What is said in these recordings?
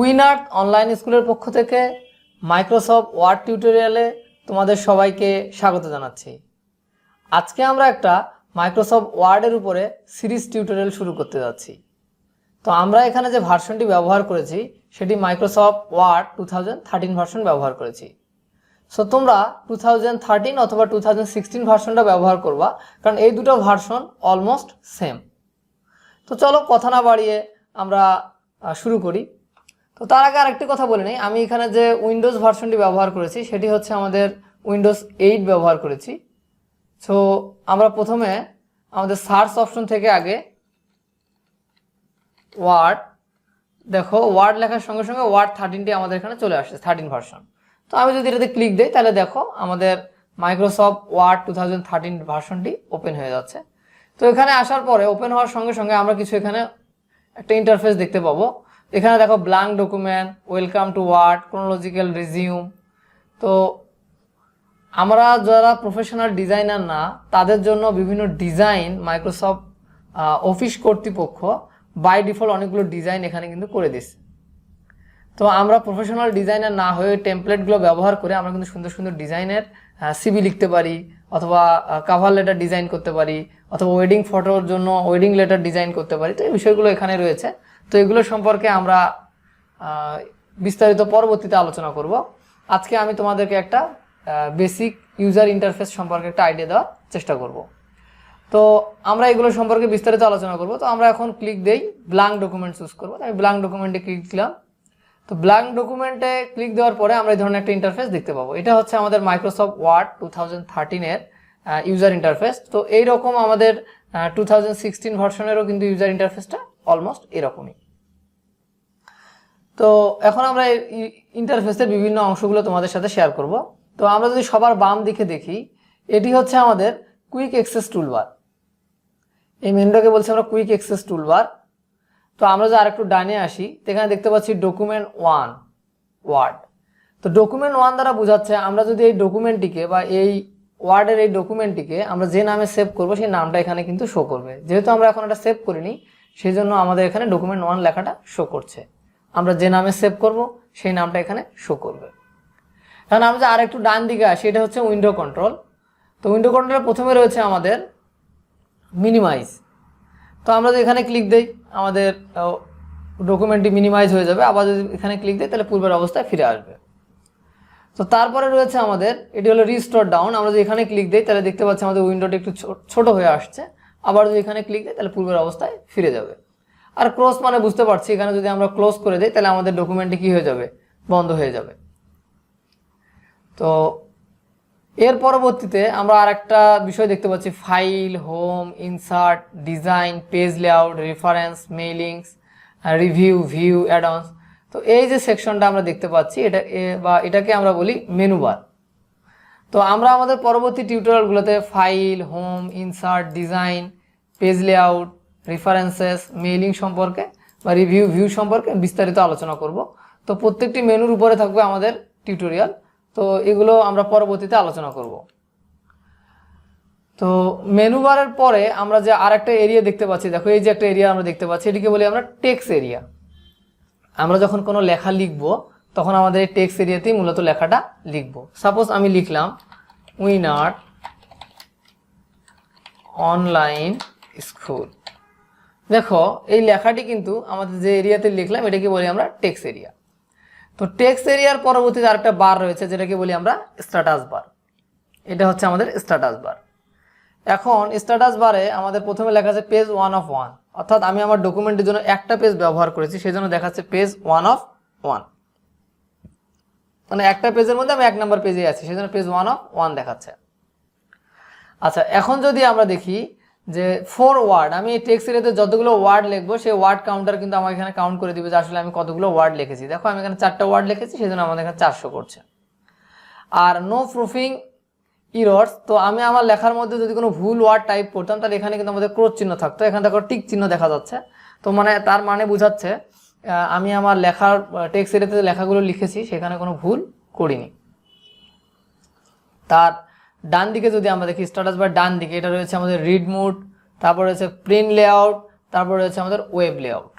Winners online স্কুলের পক্ষ থেকে মাইক্রোসফট ওয়ার্ড টিউটোরিয়ালে তোমাদের সবাইকে স্বাগত জানাচ্ছি। আজকে আমরা একটা মাইক্রোসফট ওয়ার্ডের উপরে সিরিজ টিউটোরিয়াল শুরু করতে যাচ্ছি। তো আমরা এখানে যে ভার্সনটি ব্যবহার করেছি সেটি মাইক্রোসফট ওয়ার্ড 2013 ভার্সন ব্যবহার করেছি। সো তোমরা 2013 অথবা 2016 ভার্সনটা ব্যবহার করবা, কারণ এই দুটো ভার্সন অলমোস্ট সেম। তো চলো কথা না বাড়িয়ে আমরা শুরু করি। তো তার আগে আরেকটি কথা বলে নিই, আমি এখানে যে উইন্ডোজ ভার্সনটি ব্যবহার করেছি সেটি হচ্ছে আমাদের উইন্ডোজ 8 ব্যবহার করেছি। সো আমরা প্রথমে আমাদের সার্চ অপশন থেকে আগে ওয়ার্ড, দেখো ওয়ার্ড লেখার সঙ্গে সঙ্গে ওয়ার্ড 13টি আমাদের এখানে চলে আসছে, 13 ভার্সন। তো আমি যদি এটাতে ক্লিক দিই তাহলে দেখো আমাদের মাইক্রোসফট ওয়ার্ড 2013 ভার্সনটি ওপেন হয়ে যাচ্ছে। তো এখানে আসার পরে ওপেন হওয়ার সঙ্গে সঙ্গে আমরা কিছু এখানে একটা ইন্টারফেস দেখতে পাবো। এখানে দেখো blank document, welcome to Word, chronological resume. তো আমরা যারা প্রফেশনাল ডিজাইনার না তাদের জন্য বিভিন্ন ডিজাইন মাইক্রোসফট অফিস কর্তৃপক্ষ বাই ডিফল্ট অনেকগুলো ডিজাইন এখানে কিন্তু করে দিচ্ছে। তো আমরা প্রফেশনাল ডিজাইনার না হয়ে টেমপ্লেটগুলো ব্যবহার করে আমরা কিন্তু সুন্দর সুন্দর ডিজাইনের সিভি লিখতে পারি, অথবা কাভার লেটার ডিজাইন করতে পারি, অথবা ওয়েডিং ফটোর জন্য ওয়েডিং লেটার ডিজাইন করতে পারি। তো এই বিষয়গুলো এখানে রয়েছে। তো এগুলো সম্পর্কে আমরা বিস্তারিত পরবর্তীতে আলোচনা করব। আজকে আমি তোমাদেরকে একটা বেসিক ইউজার ইন্টারফেস সম্পর্কে একটা আইডিয়া দেওয়ার চেষ্টা করব। তো আমরা এগুলো সম্পর্কে বিস্তারিত আলোচনা করব। তো আমরা এখন ক্লিক দেই, ব্ল্যাঙ্ক ডকুমেন্ট চুজ করবো। আমি ব্ল্যাঙ্ক ডকুমেন্টে ক্লিক দিলাম। তো ব্ল্যাঙ্ক ডকুমেন্টে ক্লিক দেওয়ার পরে আমরা এই ধরনের একটা ইন্টারফেস দেখতে পাবো। এটা হচ্ছে আমাদের মাইক্রোসফট ওয়ার্ড 2013-এর ইউজার ইন্টারফেস। তো এইরকম আমাদের 2016 ভার্সনেরও কিন্তু ইউজার ইন্টারফেসটা অলমোস্ট এরকমই। তো এখন আমরা ইন্টারফেসের বিভিন্ন অংশগুলো তোমাদের সাথে শেয়ার করব। তো আমরা যদি সবার বাম দিকে দেখি, এটি হচ্ছে আমাদের কুইক অ্যাক্সেস টুলবার। এই মেনুটাকে বলছি আমরা কুইক অ্যাক্সেস টুলবার। তো আমরা যদি আরেকটু ডানে আসি, এখানে দেখতে পাচ্ছি ডকুমেন্ট 1 ওয়ার্ড। তো ডকুমেন্ট 1 দ্বারা বোঝাচ্ছে আমরা যদি এই ডকুমেন্টটিকে বা এই ওয়ার্ডের এই ডকুমেন্টটিকে আমরা যে নামে সেভ করব সেই নামটা এখানে কিন্তু শো করবে। যেহেতু আমরা এখন এটা সেভ করিনি সেই জন্য আমাদের এখানে ডকুমেন্ট 1 লেখাটা শো করছে। আমরা যে নামে সেভ করব সেই নামটা এখানে শো করবে। এখন আমরা যে আরেকটু ডান দিকে আসি, এটা হচ্ছে উইন্ডো কন্ট্রোল। তো উইন্ডো কন্ট্রোলের প্রথমে রয়েছে আমাদের মিনিমাইজ। তো আমরা যদি এখানে ক্লিক দিই আমাদের ডকুমেন্টটি মিনিমাইজ হয়ে যাবে। আবার যদি এখানে ক্লিক দিই তাহলে পূর্বের অবস্থায় ফিরে আসবে। তো তারপরে রয়েছে আমাদের, এটি হলো রিস্টোর ডাউন। আমরা যদি এখানে ক্লিক দিই তাহলে দেখতে পাচ্ছি আমাদের উইন্ডোটি একটু ছোট হয়ে আসছে। আবার যদি এখানে ক্লিক দিই তাহলে পূর্বের অবস্থায় ফিরে যাবে। আর ক্লোজ মানে বুঝতে পারছি, এখানে যদি আমরা ক্লোজ করে দিই তাহলে আমাদের ডকুমেন্টটি কি হয়ে যাবে, বন্ধ হয়ে যাবে। তো এর পরবর্তীতে আমরা আরেকটা বিষয় দেখতে পাচ্ছি, file, home, insert, design, page layout, reference, mailings, review, view, add ons. তো এই যে সেকশনটা আমরা দেখতে পাচ্ছি এটাকে আমরা বলি মেনু বার। তো আমরা আমাদের পরবর্তী টিউটোরিয়ালগুলোতে file, home, insert, design, page layout, references, mailing সম্পর্কে বা রিভিউ, ভিউ সম্পর্কে বিস্তারিত আলোচনা করব। তো প্রত্যেকটি মেনুর উপরে থাকবে আমাদের টিউটোরিয়াল। তো এগুলো আমরা পরবর্তীতে আলোচনা করব। তো মেনু বারের পরে আমরা যে আরেকটা এরিয়া দেখতে পাচ্ছি, দেখো এই যে একটা এরিয়া আমরা দেখতে পাচ্ছি, এটিকে বলি আমরা টেক্সট এরিয়া। আমরা যখন কোনো লেখা লিখব তখন আমাদের এই টেক্সট এরিয়াতেই মূলত লেখাটা লিখব। সাপোজ আমি লিখলাম উইনার্স অনলাইন স্কুল। দেখো এই লেখাটি কিন্তু আমাদের যে এরিয়াতে লিখলাম এটাকে বলি আমরা টেক্সট এরিয়া। তো টেক্সট এরিয়ার পরবর্তীতে আরেকটা বার রয়েছে যেটাকে বলি আমরা স্ট্যাটাস বার। এটা হচ্ছে আমাদের স্ট্যাটাস বার। এখন স্ট্যাটাস বারে আমাদের প্রথমে লেখা আছে পেজ 1 of 1, অর্থাৎ আমি আমার ডকুমেন্টের জন্য একটা পেজ ব্যবহার করেছি, সেই জন্য দেখাচ্ছে পেজ 1 of 1। মানে একটা পেজের মধ্যে আমি 1 নম্বর পেজে আছি, সেই জন্য পেজ 1 of 1 দেখাচ্ছে। আচ্ছা, এখন যদি আমরা দেখি যে 4 ওয়ার্ড, আমি এই টেক্সট এরিয়াতে যতগুলো ওয়ার্ড লিখবো সেই ওয়ার্ড কাউন্টার কিন্তু আমাকে এখানে কাউন্ট করে দিবে যে আসলে আমি কতগুলো ওয়ার্ড লিখেছি। দেখো আমি এখানে 4টা ওয়ার্ড লিখেছি, সেই জন্য আমাদের এখানে 400 করছে। আর নো প্রুফিং ইরর্স, তো আমি আমার লেখার মধ্যে যদি কোনো ভুল ওয়ার্ড টাইপ করতাম তাহলে এখানে কিন্তু আমাদের ক্রোশ চিহ্ন থাকতো। এখানে দেখো টিক চিহ্ন দেখা যাচ্ছে। তো মানে তার মানে বোঝাচ্ছে আমি আমার লেখার টেক্সট এরিয়াতে লেখাগুলো লিখেছি সেখানে কোনো ভুল করিনি। তার ডান দিকে যদি আমরা দেখি স্ট্যাটাস বার ডান দিকে, এটা রয়েছে আমাদের রিড মোড, তারপর রয়েছে প্রিন্ট লেআউট, তারপর রয়েছে আমাদের ওয়েব লেআউট।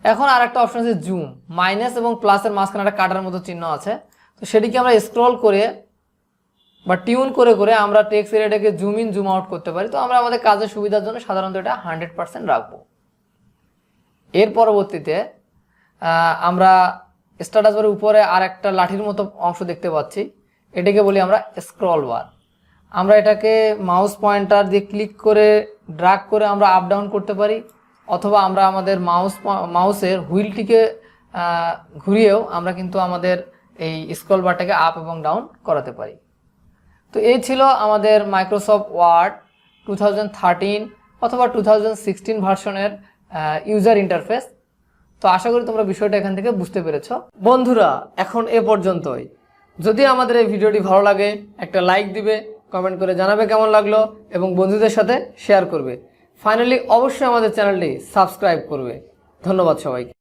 এখন আর একটা অপশন আছে জুম, মাইনাস এবং প্লাসের মাঝখানে একটা কাটার মতো চিহ্ন আছে। তো সেটিকে আমরা স্ক্রল করে বা টিউন করে করে আমরা টেক্সট এরিয়াটাকে জুম ইন জুম আউট করতে পারি। তো আমরা আমাদের কাজের সুবিধার জন্য সাধারণত এটা 100% রাখবো। এর পরবর্তীতে আমরা স্ট্যাটাস বারের উপরে আর একটা লাঠির মতো অংশ দেখতে পাচ্ছি, এটাকে বলি আমরা স্ক্রল বার। আমরা এটাকে মাউস পয়েন্টার দিয়ে ক্লিক করে ড্র্যাগ করে আমরা আপ ডাউন করতে পারি, অথবা আমরা আমাদের মাউসের হুইলটিকে ঘুরিয়েও আমরা কিন্তু আমাদের এই স্ক্রল বারটাকে আপ এবং ডাউন করাতে পারি। তো এই ছিল আমাদের মাইক্রোসফট ওয়ার্ড 2013 অথবা 2016 ভার্সনের ইউজার ইন্টারফেস। তো আশা করি তোমরা বিষয়টা এখান থেকে বুঝতে পেরেছো। বন্ধুরা, এখন এ পর্যন্তই। যদি আমাদের এই ভিডিওটি ভালো লাগে একটা লাইক দিবে, কমেন্ট করে জানাবে কেমন লাগলো এবং বন্ধুদের সাথে শেয়ার করবে। ফাইনালি অবশ্যই আমাদের চ্যানেলটি সাবস্ক্রাইব করবে। ধন্যবাদ সবাইকে।